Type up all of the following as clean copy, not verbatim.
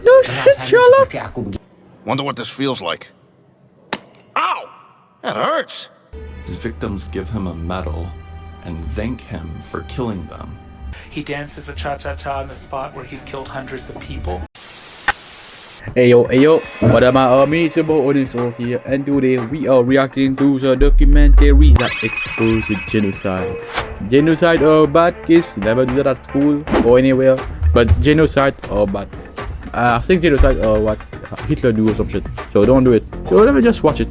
No shit, Sherlock. Wonder what this feels like. Ow! That hurts! His victims give him a medal and thank him for killing them. He dances the cha-cha-cha on the spot where he's killed hundreds of people. Hey yo, what up my army? It's your boy Odin here, and today we are reacting to the documentary that exposes genocide. Genocide or bad kids, never do that at school or anywhere, but genocide or bad. I think genocide or what Hitler do or some shit, so don't do it. So let me just watch it.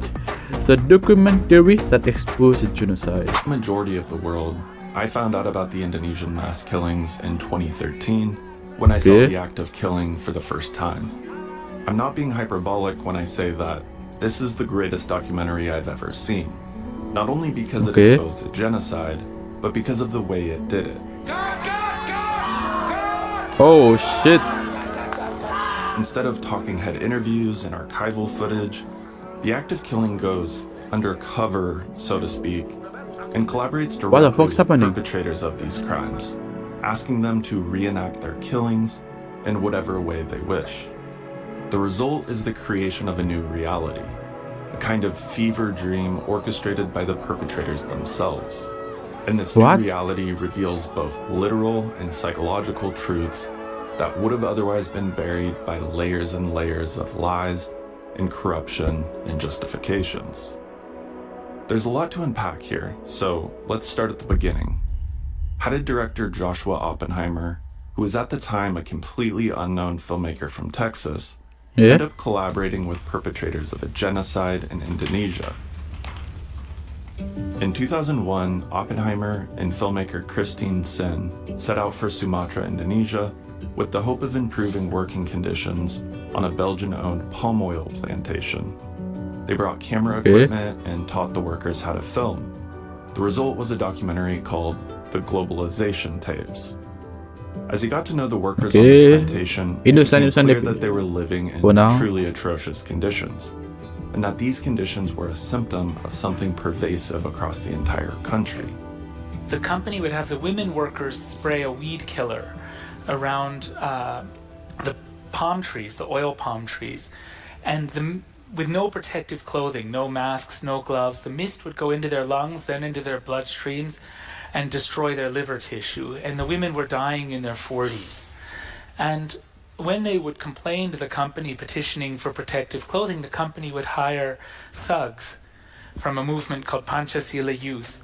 The documentary that exposes genocide. Majority of the world, I found out about the Indonesian mass killings in 2013 when I saw the act of killing for the first time. I'm not being hyperbolic when I say that this is the greatest documentary I've ever seen. Not only because it exposed a genocide, but because of the way it did it. Oh shit. Instead of talking head interviews and archival footage, the act of killing goes undercover, so to speak, and collaborates directly with perpetrators of these crimes, asking them to reenact their killings in whatever way they wish. The result is the creation of a new reality, a kind of fever dream orchestrated by the perpetrators themselves. And this new reality reveals both literal and psychological truths that would have otherwise been buried by layers and layers of lies and corruption and justifications. There's a lot to unpack here, so let's start at the beginning. How did director Joshua Oppenheimer, who was at the time a completely unknown filmmaker from Texas, end up collaborating with perpetrators of a genocide in Indonesia? In 2001, Oppenheimer and filmmaker Christine Sin set out for Sumatra, Indonesia, with the hope of improving working conditions on a Belgian-owned palm oil plantation. They brought camera equipment and taught the workers how to film. The result was a documentary called The Globalization Tapes. As he got to know the workers on this plantation, it became clear that they were living in truly atrocious conditions, and that these conditions were a symptom of something pervasive across the entire country. The company would have the women workers spray a weed killer around the palm trees, the oil palm trees, and with no protective clothing, no masks, no gloves, the mist would go into their lungs, then into their bloodstreams, and destroy their liver tissue. And the women were dying in their 40s. And when they would complain to the company petitioning for protective clothing, the company would hire thugs from a movement called Pancasila Youth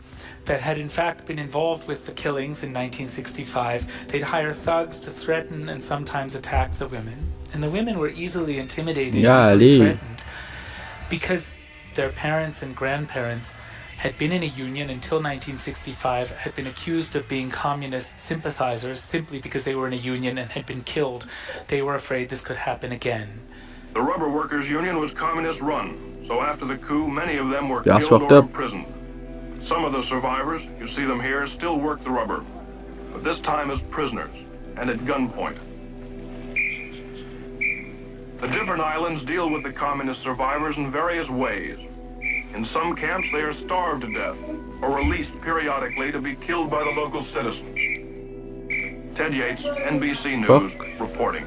that had in fact been involved with the killings in 1965. They'd hire thugs to threaten and sometimes attack the women. And the women were easily intimidated, easily threatened, because their parents and grandparents had been in a union until 1965, had been accused of being communist sympathizers simply because they were in a union and had been killed. They were afraid this could happen again. The rubber workers union was communist run, so after the coup, many of them were killed or imprisoned. Some of the survivors, you see them here, still work the rubber, but this time as prisoners and at gunpoint. The different islands deal with the communist survivors in various ways. In some camps, they are starved to death or released periodically to be killed by the local citizens. Ted Yates, NBC News, reporting.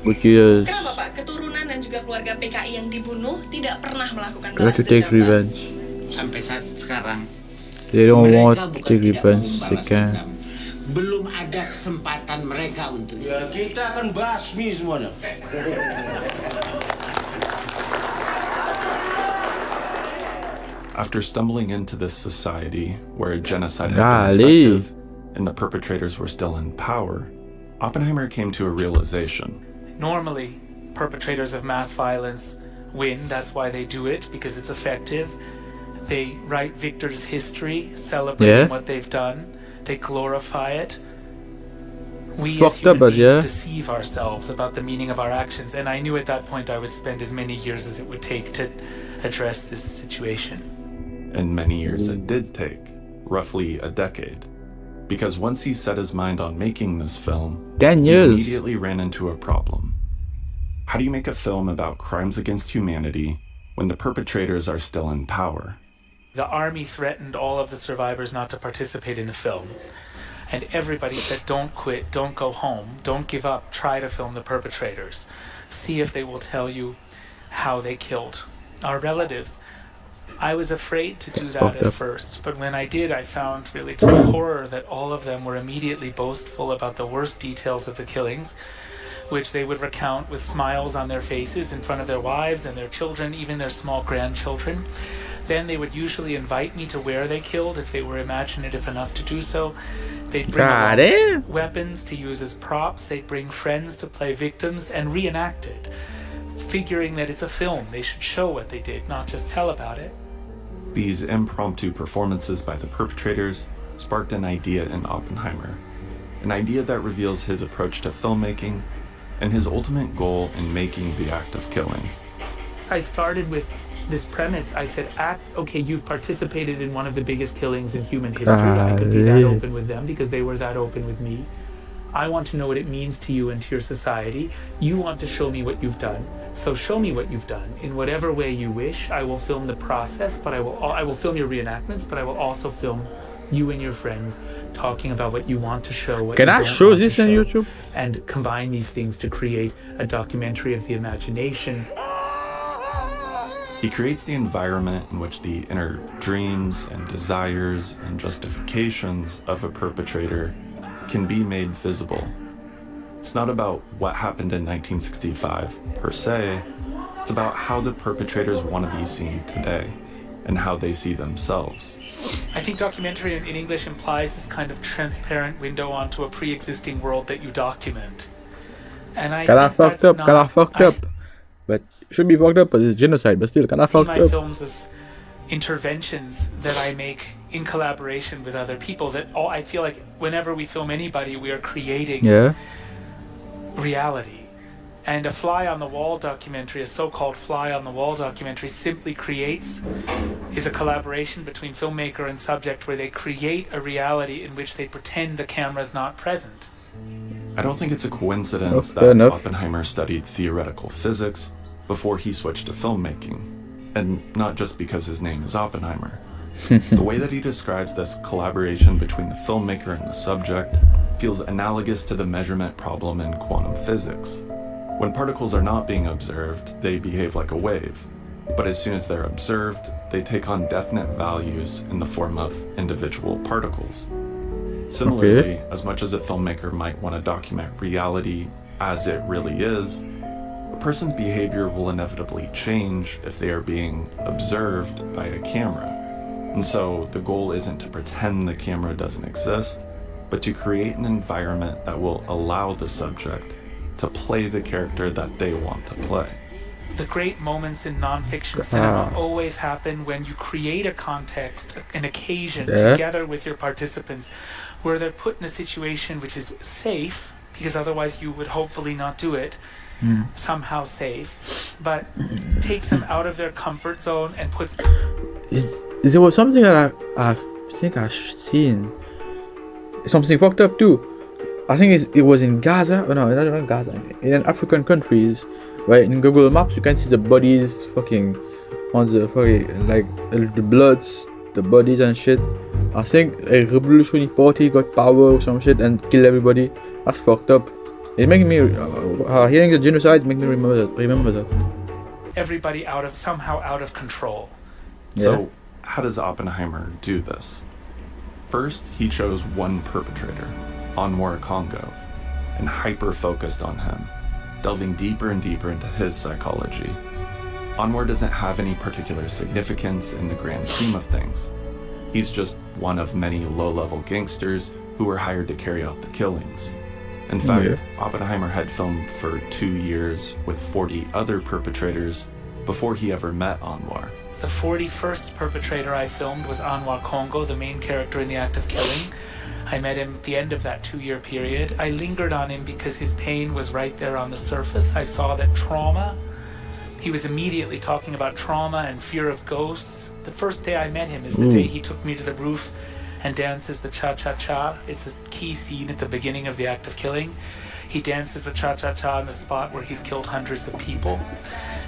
Kenapa Pak, keturunan dan juga keluarga PKI yang dibunuh tidak pernah melakukan balas dendam, Pak? Sampai saat sekarang they don't want to take revenge, they can. Belum ada kesempatan mereka untuk ya kita akan basmi semuanya. After stumbling into this society where a genocide had been effective and the perpetrators were still in power, Oppenheimer came to a realization. Normally, perpetrators of mass violence win. That's why they do it, because it's effective. They write victors' history, celebrating what they've done. They glorify it. We as human beings deceive ourselves about the meaning of our actions, and I knew at that point I would spend as many years as it would take to address this situation. And many years it did take, roughly a decade. Because once he set his mind on making this film, he immediately ran into a problem. How do you make a film about crimes against humanity when the perpetrators are still in power? The army threatened all of the survivors not to participate in the film. And everybody said, don't quit, don't go home, don't give up, try to film the perpetrators. See if they will tell you how they killed our relatives. I was afraid to do that at first, but when I did, I found really to my horror that all of them were immediately boastful about the worst details of the killings, which they would recount with smiles on their faces in front of their wives and their children, even their small grandchildren. Then they would usually invite me to where they killed if they were imaginative enough to do so. They'd bring along weapons to use as props. They'd bring friends to play victims and reenact it, figuring that it's a film. They should show what they did, not just tell about it. These impromptu performances by the perpetrators sparked an idea in Oppenheimer, an idea that reveals his approach to filmmaking and his ultimate goal in making the act of killing. I started with this premise. I said, okay, you've participated in one of the biggest killings in human history. I could be that open with them because they were that open with me. I want to know what it means to you and to your society. You want to show me what you've done. So show me what you've done in whatever way you wish. I will film the process, but I will film your reenactments, but I will also film you and your friends talking about what you want to show. What Can I show this on YouTube? And combine these things to create a documentary of the imagination. He creates the environment in which the inner dreams and desires and justifications of a perpetrator can be made visible. It's not about what happened in 1965 per se, it's about how the perpetrators want to be seen today and how they see themselves. I think documentary in English implies this kind of transparent window onto a pre-existing world that you document. And I Kinda think fucked that's up, kinda fucked I up. But should be fucked up, but it's genocide, but still kinda see fucked my up. films as interventions that I make in collaboration with other people. That I feel like whenever we film anybody, we are creating reality. And a fly-on-the-wall documentary, a so-called fly-on-the-wall documentary, simply is a collaboration between filmmaker and subject where they create a reality in which they pretend the camera's not present. I don't think it's a coincidence fair that enough. Oppenheimer studied theoretical physics before he switched to filmmaking, and not just because his name is Oppenheimer. The way that he describes this collaboration between the filmmaker and the subject feels analogous to the measurement problem in quantum physics. When particles are not being observed, they behave like a wave, but as soon as they're observed, they take on definite values in the form of individual particles. Similarly, as much as a filmmaker might want to document reality as it really is, a person's behavior will inevitably change if they are being observed by a camera. And so the goal isn't to pretend the camera doesn't exist, but to create an environment that will allow the subject to play the character that they want to play. The great moments in nonfiction cinema always happen when you create a context, an occasion, together with your participants, where they're put in a situation which is safe, because otherwise you would hopefully not do it, somehow safe, but takes them out of their comfort zone and puts... Is there was something that I think I've seen? Something fucked up too. I think it was in Gaza. Oh no, not Gaza. In African countries, right? In Google Maps, you can see the bodies fucking on the fucking like the bloods, the bodies and shit. I think a revolutionary party got power or some shit and killed everybody. That's fucked up. It's making me hearing the genocide make me remember that. Everybody somehow out of control. So how does Oppenheimer do this? First, he chose one perpetrator, Anwar Congo, and hyper-focused on him, delving deeper and deeper into his psychology. Anwar doesn't have any particular significance in the grand scheme of things. He's just one of many low-level gangsters who were hired to carry out the killings. In fact, Oppenheimer had filmed for 2 years with 40 other perpetrators before he ever met Anwar. The 41st perpetrator I filmed was Anwar Congo, the main character in the act of killing. I met him at the end of that 2-year period. I lingered on him because his pain was right there on the surface. I saw that trauma. He was immediately talking about trauma and fear of ghosts. The first day I met him is the day he took me to the roof and dances the cha-cha-cha. It's a key scene at the beginning of the act of killing. He dances the cha-cha-cha in the spot where he's killed hundreds of people.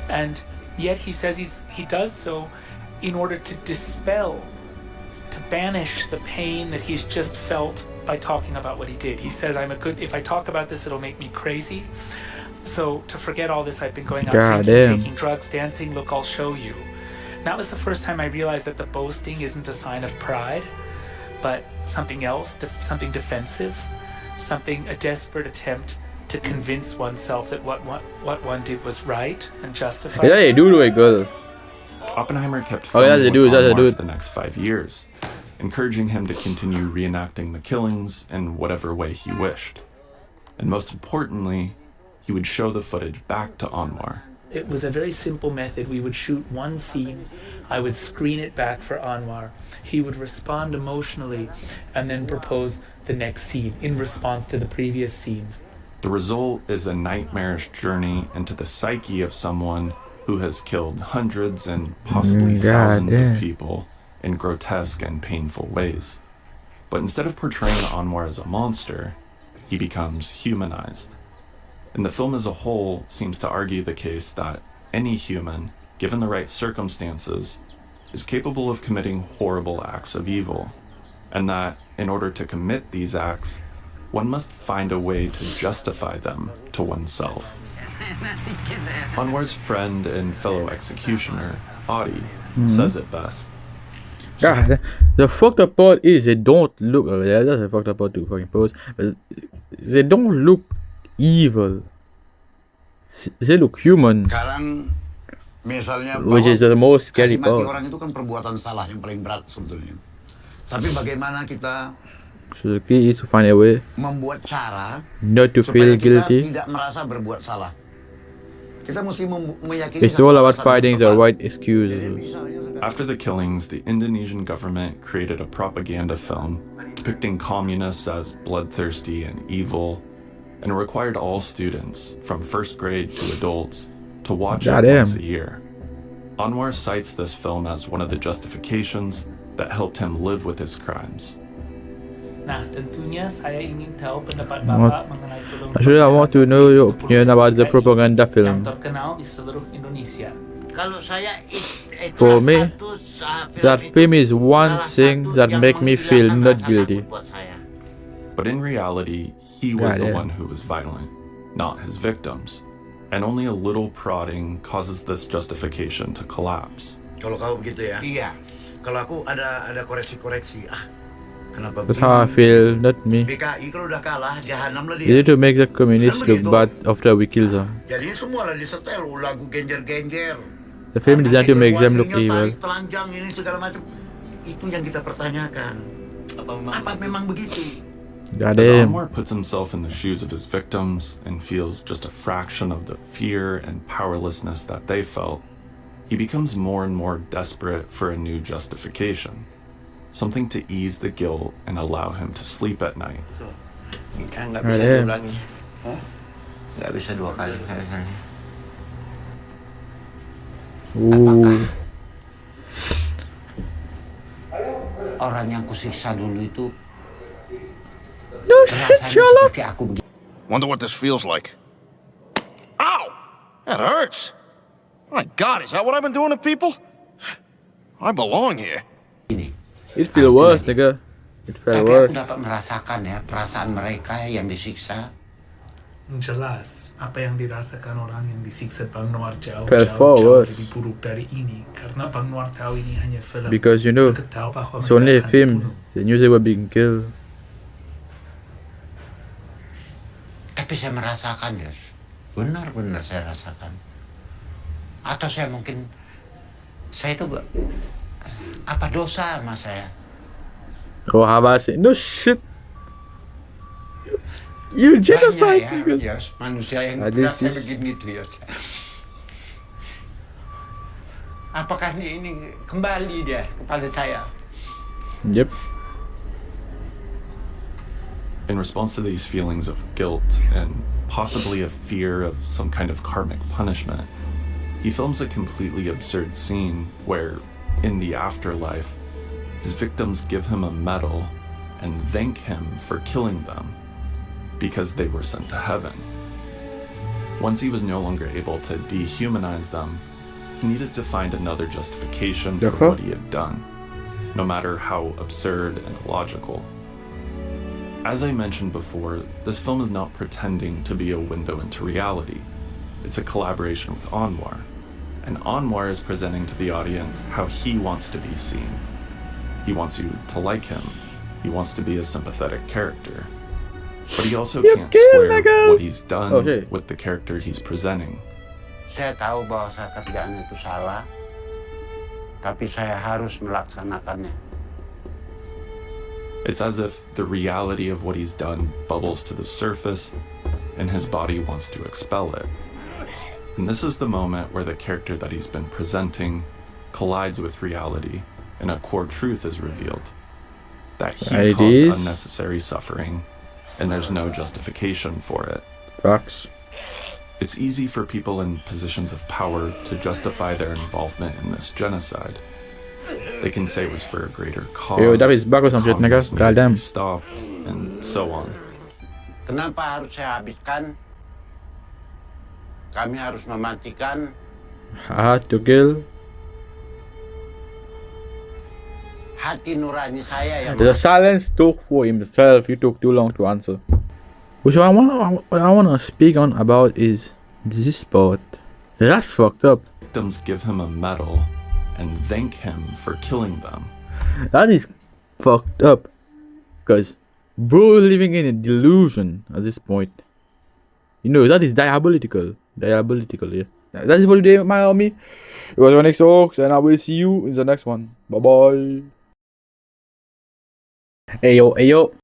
And yet he says he does so in order to dispel, to banish the pain that he's just felt by talking about what he did. He says, if I talk about this, it'll make me crazy. So to forget all this, I've been going out drinking, taking drugs, dancing. Look, I'll show you. That was the first time I realized that the boasting isn't a sign of pride, but something else, something defensive, a desperate attempt to convince oneself that what one did was right and justified. Yeah, you do it, girl. Oppenheimer kept filming with Anwar for the next 5 years, encouraging him to continue reenacting the killings in whatever way he wished. And most importantly, he would show the footage back to Anwar. It was a very simple method. We would shoot one scene, I would screen it back for Anwar. He would respond emotionally and then propose the next scene in response to the previous scenes. The result is a nightmarish journey into the psyche of someone who has killed hundreds and possibly thousands of people in grotesque and painful ways. But instead of portraying Anwar as a monster, he becomes humanized. And the film as a whole seems to argue the case that any human, given the right circumstances, is capable of committing horrible acts of evil, and that in order to commit these acts, one must find a way to justify them to oneself. Anwar's friend and fellow executioner, Adi, says it best. God, the fucked up part is they don't look. Yeah, that's a fucked up part to fucking post. They don't look evil. They look human. Which is the most scary part. Orang itu kan perbuatan salah yang paling berat sebetulnya. Tapi bagaimana kita So the key is to find a way membuat cara not to feel guilty. Tidak merasa berbuat salah. Kita mesti meyakini. It's all about finding the right excuse. After the killings, the Indonesian government created a propaganda film depicting communists as bloodthirsty and evil, and required all students, from first grade to adults, to watch it once a year. Anwar cites this film as one of the justifications that helped him live with his crimes. Nah, tentunya saya ingin tahu pendapat Bapak mengenai film. Actually, I want to know your opinion about the propaganda film. Yang terkenal di seluruh Indonesia. Kalau saya For me, that film is one thing that make me feel not guilty. But in reality, he was the one who was violent, not his victims. And only a little prodding causes this justification to collapse. Kalau kau begitu ya? Iya. Kalau aku ada koreksi-koreksi. Kenapa That's how I feel, not me. PKI kalau udah kalah, jahanam lah dia. We need to make the communists look bad after we kill them. Jadi semua lah disetel, lagu genjer-genjer. The film is designed to make them look evil. Telanjang ini segala macam. Itu yang kita pertanyakan. Apa memang begitu? As Anwar puts himself in the shoes of his victims and feels just a fraction of the fear and powerlessness that they felt, he becomes more and more desperate for a new justification. Something to ease the guilt and allow him to sleep at night. Nggak bisa diulangi. Nggak bisa 2 kali kayaknya. Orang yang kusiksa dulu itu seperti aku begini. Wonder what this feels like. Ow! That hurts! My God, is that what I've been doing to people? I belong here. It feels worse, nigga. It felt worse. Tapi aku dapat merasakan ya perasaan mereka yang disiksa. Jelas, apa yang dirasakan orang yang disiksa Bang Noir jauh lebih buruk dari ini. Karena Bang Noir tahu ini hanya film. Because you know, it's only a film. They knew they were being killed. Tapi saya merasakan ya, benar-benar saya rasakan. Atau saya mungkin, saya itu apa dosa sama saya? Oh, how about it? No shit. You genocide people. Ya, manusia yang berasa begini tuh ya. Apakah ini kembali dia kepada saya? Yep. In response to these feelings of guilt and possibly a fear of some kind of karmic punishment, he films a completely absurd scene where, in the afterlife, his victims give him a medal and thank him for killing them because they were sent to heaven. Once he was no longer able to dehumanize them, he needed to find another justification for what he had done, no matter how absurd and illogical. As I mentioned before, this film is not pretending to be a window into reality. It's a collaboration with Anwar, and Anwar is presenting to the audience how he wants to be seen. He wants you to like him. He wants to be a sympathetic character. But he also can't square what he's done with the character he's presenting. Saya tahu bahwa saya kerjaan itu salah, tapi saya harus melaksanakannya. It's as if the reality of what he's done bubbles to the surface, and his body wants to expel it. And this is the moment where the character that he's been presenting collides with reality, and a core truth is revealed. That he caused unnecessary suffering, and there's no justification for it. Facts. It's easy for people in positions of power to justify their involvement in this genocide. They can say it was for a greater cause, Yo, that is back or some shit, nigga. communists needed to Goddamn. be stopped, and so on. Kenapa harus saya habiskan? Kami harus mematikan. I had to kill. Hati nurani saya yang The silence took for himself. You took too long to answer. Which what I wanna speak on about is this part. That's fucked up. Victims give him a medal and thank him for killing them. That is fucked up. Cause bro living in a delusion at this point. You know that is diabolical. Diabolical, yeah. That is for today, my army. It was my next talks, and I will see you in the next one. Bye bye. Hey yo, hey yo.